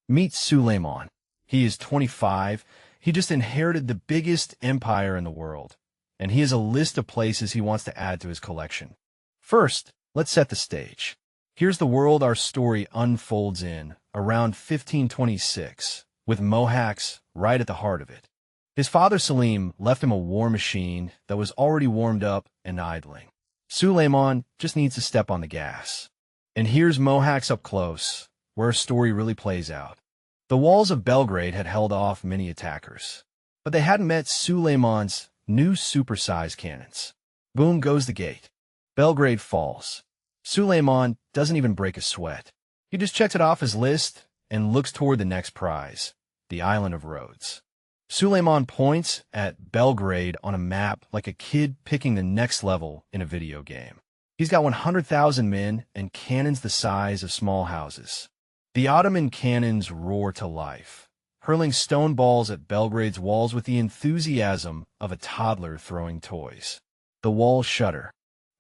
Meet Suleiman. He is 25. He just inherited the biggest empire in the world, and he has a list of places he wants to add to his collection. First, let's set the stage. Here's the world our story unfolds in, around 1526, with Mohács right at the heart of it. His father Selim left him a war machine that was already warmed up and idling. Suleiman just needs to step on the gas. And here's Mohács up close, where our story really plays out. The walls of Belgrade had held off many attackers, but they hadn't met Suleiman's new supersized cannons. Boom goes the gate. Belgrade falls. Suleiman doesn't even break a sweat. He just checks it off his list and looks toward the next prize, the island of Rhodes. Suleiman points at Belgrade on a map like a kid picking the next level in a video game. He's got 100,000 men and cannons the size of small houses. The Ottoman cannons roar to life, hurling stone balls at Belgrade's walls with the enthusiasm of a toddler throwing toys. The walls shudder.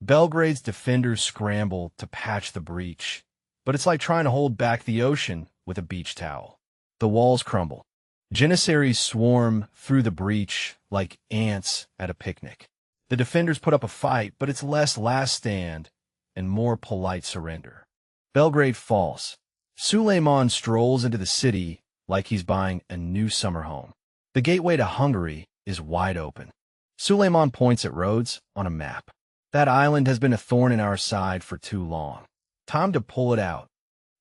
Belgrade's defenders scramble to patch the breach, but it's like trying to hold back the ocean with a beach towel. The walls crumble. Janissaries swarm through the breach like ants at a picnic. The defenders put up a fight, but it's less last stand and more polite surrender. Belgrade falls. Suleiman strolls into the city like he's buying a new summer home. The gateway to Hungary is wide open. Suleiman points at Rhodes on a map. That island has been a thorn in our side for too long. Time to pull it out.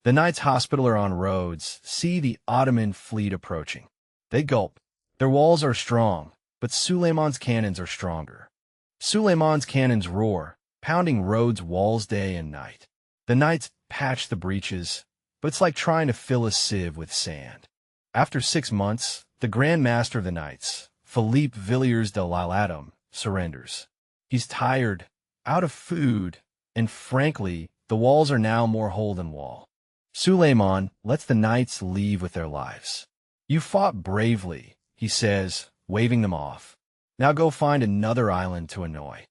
The Knights Hospitaller on Rhodes see the Ottoman fleet approaching. They gulp. Their walls are strong, but Suleiman's cannons are stronger. Suleiman's cannons roar, pounding Rhodes' walls day and night. The knights patch the breaches, but it's like trying to fill a sieve with sand. After 6 months, the Grand Master of the Knights, Philippe Villiers de l'Isle-Adam, surrenders. He's tired, out of food, and frankly, the walls are now more hole than wall. Suleiman lets the knights leave with their lives. You fought bravely, he says, waving them off. Now go find another island to annoy.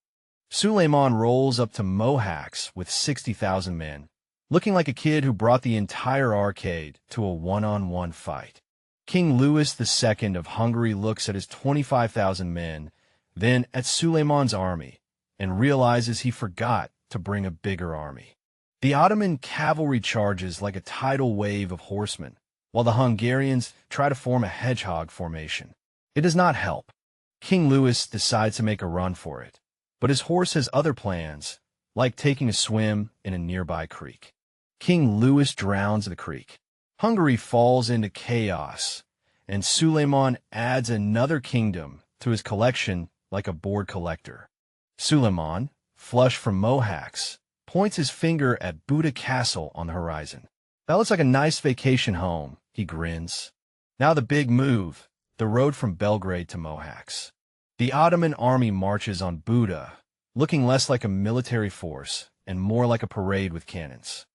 Suleiman rolls up to Mohács with 60,000 men, looking like a kid who brought the entire arcade to a one-on-one fight. King Louis II of Hungary looks at his 25,000 men, then at Suleiman's army, and realizes he forgot to bring a bigger army. The Ottoman cavalry charges like a tidal wave of horsemen, while the Hungarians try to form a hedgehog formation. It does not help. King Louis decides to make a run for it, but his horse has other plans, like taking a swim in a nearby creek. King Louis drowns the creek. Hungary falls into chaos, and Suleiman adds another kingdom to his collection like a bored collector. Suleiman, flush from Mohács, points his finger at Buda Castle on the horizon. That looks like a nice vacation home, he grins. Now the big move, the road from Belgrade to Mohács. The Ottoman army marches on Buda, looking less like a military force and more like a parade with cannons.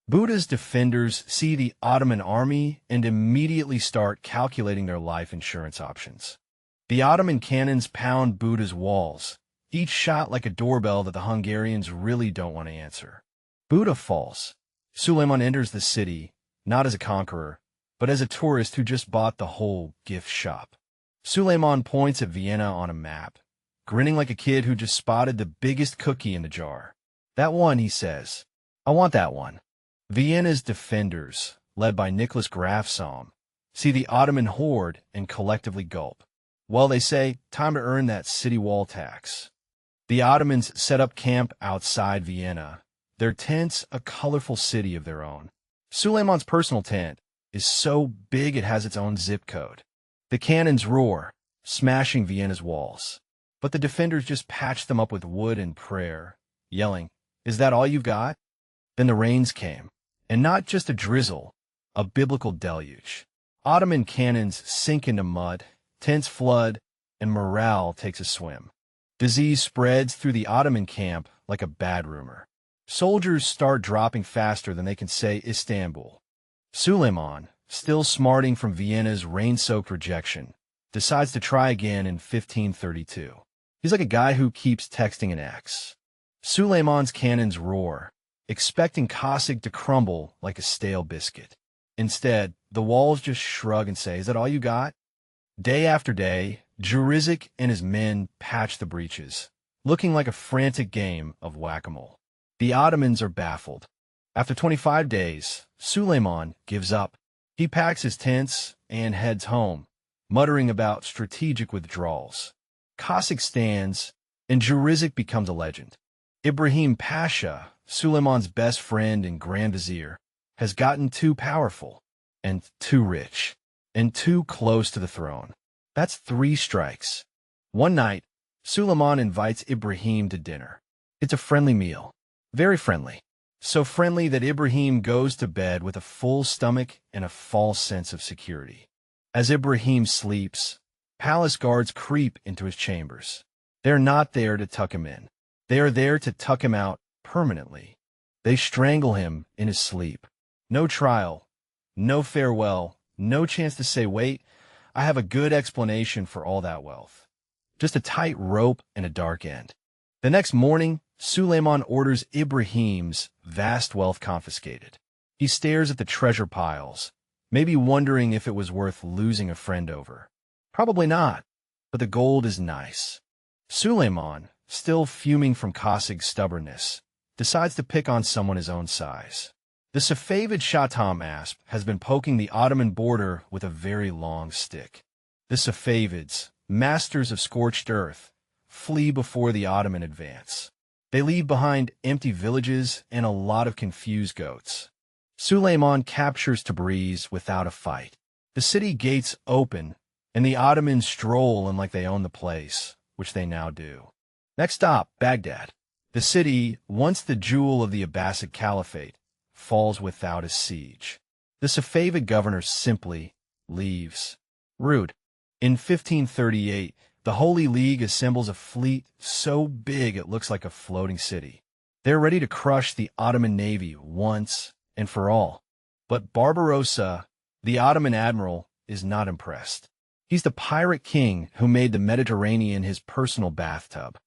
Buda's defenders see the Ottoman army and immediately start calculating their life insurance options. The Ottoman cannons pound Buda's walls, each shot like a doorbell that the Hungarians really don't want to answer. Buda falls. Suleiman enters the city, not as a conqueror, but as a tourist who just bought the whole gift shop. Suleiman points at Vienna on a map, grinning like a kid who just spotted the biggest cookie in the jar. That one, he says. I want that one. Vienna's defenders, led by Nicholas Grafsam, see the Ottoman horde and collectively gulp. Well, they say, time to earn that city wall tax. The Ottomans set up camp outside Vienna, their tents a colorful city of their own. Suleiman's personal tent is so big it has its own zip code. The cannons roar, smashing Vienna's walls. But the defenders just patch them up with wood and prayer, yelling, "Is that all you've got?" Then the rains came, and not just a drizzle, a biblical deluge. Ottoman cannons sink into mud, tents flood, and morale takes a swim. Disease spreads through the Ottoman camp like a bad rumor. Soldiers start dropping faster than they can say Istanbul. Suleiman, still smarting from Vienna's rain-soaked rejection, decides to try again in 1532. He's like a guy who keeps texting an ex. Suleiman's cannons roar, expecting Kőszeg to crumble like a stale biscuit. Instead, the walls just shrug and say, "Is that all you got?" Day after day, Codification and his men patch the breaches, looking like a frantic game of whack-a-mole. The Ottomans are baffled. After 25 days, Suleiman gives up. He packs his tents and heads home, muttering about strategic withdrawals. Kőszeg stands, and Codification becomes a legend. Ibrahim Pasha, Suleiman's best friend and Grand Vizier, has gotten too powerful, and too rich, and too close to the throne. That's 3 strikes. One night, Suleiman invites Ibrahim to dinner. It's a friendly meal. Very friendly. So friendly that Ibrahim goes to bed with a full stomach and a false sense of security. As Ibrahim sleeps, palace guards creep into his chambers. They're not there to tuck him in. They are there to tuck him out permanently. They strangle him in his sleep. No trial, no farewell, no chance to say, "Wait, I have a good explanation for all that wealth." Just a tight rope and a dark end. The next morning, Suleiman orders Ibrahim's vast wealth confiscated. He stares at the treasure piles, maybe wondering if it was worth losing a friend over. Probably not, but the gold is nice. Suleiman, still fuming from Kőszeg's stubbornness, decides to pick on someone his own size. The Safavid Shatam Asp has been poking the Ottoman border with a very long stick. The Safavids, masters of scorched earth, flee before the Ottoman advance. They leave behind empty villages and a lot of confused goats. Suleiman captures Tabriz without a fight. The city gates open, and the Ottomans stroll in like they own the place, which they now do. Next stop, Baghdad. The city, once the jewel of the Abbasid Caliphate, falls without a siege. The Safavid governor simply leaves. Rude. In 1538, the Holy League assembles a fleet so big it looks like a floating city. They're ready to crush the Ottoman navy once and for all. But Barbarossa, the Ottoman admiral, is not impressed. He's the pirate king who made the Mediterranean his personal bathtub.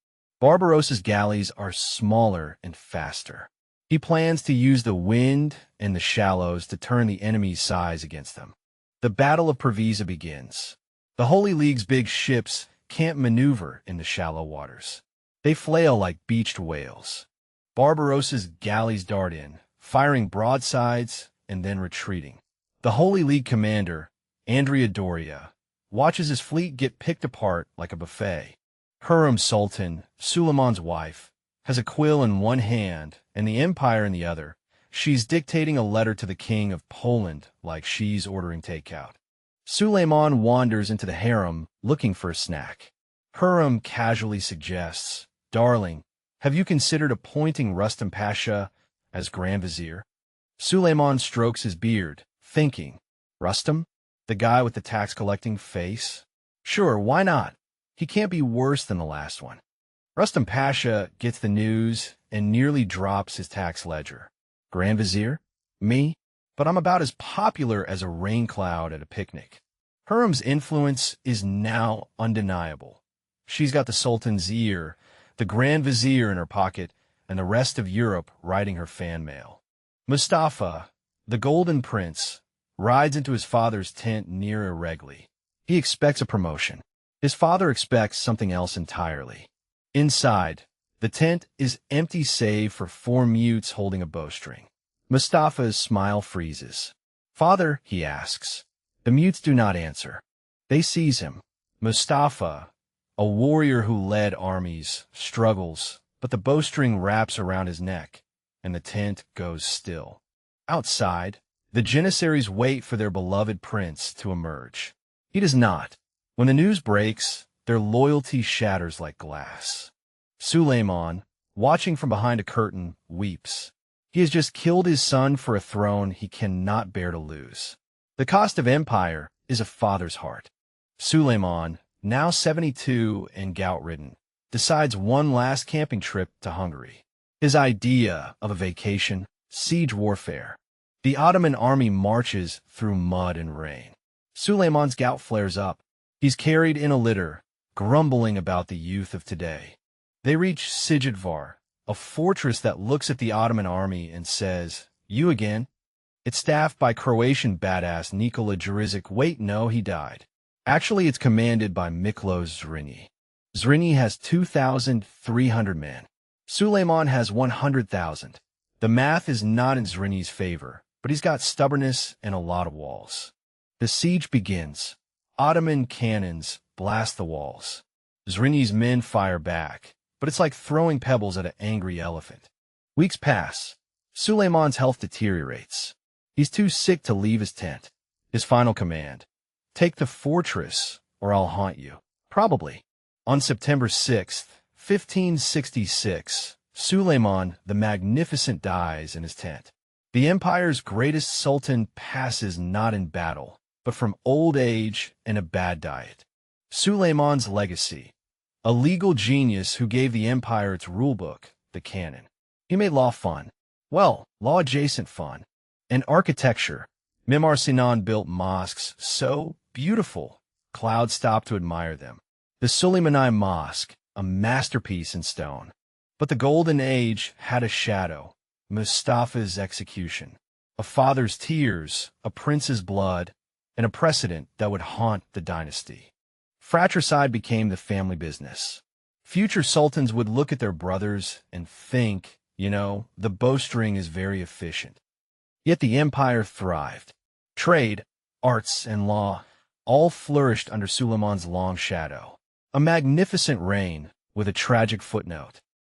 Barbarossa's galleys are smaller and faster. He plans to use the wind and the shallows to turn the enemy's size against them. The Battle of Preveza begins. The Holy League's big ships can't maneuver in the shallow waters. They flail like beached whales. Barbarossa's galleys dart in, firing broadsides and then retreating. The Holy League commander, Andrea Doria, watches his fleet get picked apart like a buffet. Hürrem Sultan, Suleiman's wife, has a quill in one hand and the empire in the other. She's dictating a letter to the king of Poland like she's ordering takeout. Suleiman wanders into the harem looking for a snack. Hürrem casually suggests, "Darling, have you considered appointing Rüstem Pasha as Grand Vizier?" Suleiman strokes his beard, thinking, Rüstem? The guy with the tax-collecting face? Sure, why not? He can't be worse than the last one. Rüstem Pasha gets the news and nearly drops his tax ledger. Grand Vizier? Me? But I'm about as popular as a rain cloud at a picnic. Hürrem's influence is now undeniable. She's got the Sultan's ear, the Grand Vizier in her pocket, and the rest of Europe writing her fan mail. Mustafa, the Golden Prince, rides into his father's tent near Iregli. He expects a promotion. His father expects something else entirely. Inside, the tent is empty save for 4 mutes holding a bowstring. Mustafa's smile freezes. "Father," he asks. The mutes do not answer. They seize him. Mustafa, a warrior who led armies, struggles, but the bowstring wraps around his neck, and the tent goes still. Outside, the Janissaries wait for their beloved prince to emerge. He does not. When the news breaks, their loyalty shatters like glass. Suleiman, watching from behind a curtain, weeps. He has just killed his son for a throne he cannot bear to lose. The cost of empire is a father's heart. Suleiman, now 72 and gout-ridden, decides one last camping trip to Hungary. His idea of a vacation, siege warfare. The Ottoman army marches through mud and rain. Suleiman's gout flares up. He's carried in a litter, grumbling about the youth of today. They reach Sigidvar, a fortress that looks at the Ottoman army and says, "You again?" It's staffed by Croatian badass Nikola Jurišić. Wait, no, he died. Actually, it's commanded by Miklos Zrinji. Zrinji has 2,300 men. Suleiman has 100,000. The math is not in Zrinji's favor, but he's got stubbornness and a lot of walls. The siege begins. Ottoman cannons blast the walls. Zrinji's men fire back, but it's like throwing pebbles at an angry elephant. Weeks pass. Suleiman's health deteriorates. He's too sick to leave his tent. His final command: take the fortress, or I'll haunt you. Probably. On September 6th, 1566, Suleiman the Magnificent dies in his tent. The empire's greatest sultan passes not in battle, but from old age and a bad diet. Suleiman's legacy: a legal genius who gave the empire its rulebook, the Kanun. He made law fun. Well, law-adjacent fun. And architecture. Mimar Sinan built mosques so beautiful, clouds stopped to admire them. The Suleimani Mosque, a masterpiece in stone. But the Golden Age had a shadow: Mustafa's execution. A father's tears, a prince's blood, and a precedent that would haunt the dynasty. Fratricide became the family business. Future sultans would look at their brothers and think, the bowstring is very efficient. Yet the empire thrived. Trade, arts, and law all flourished under Suleiman's long shadow. A magnificent reign with a tragic footnote.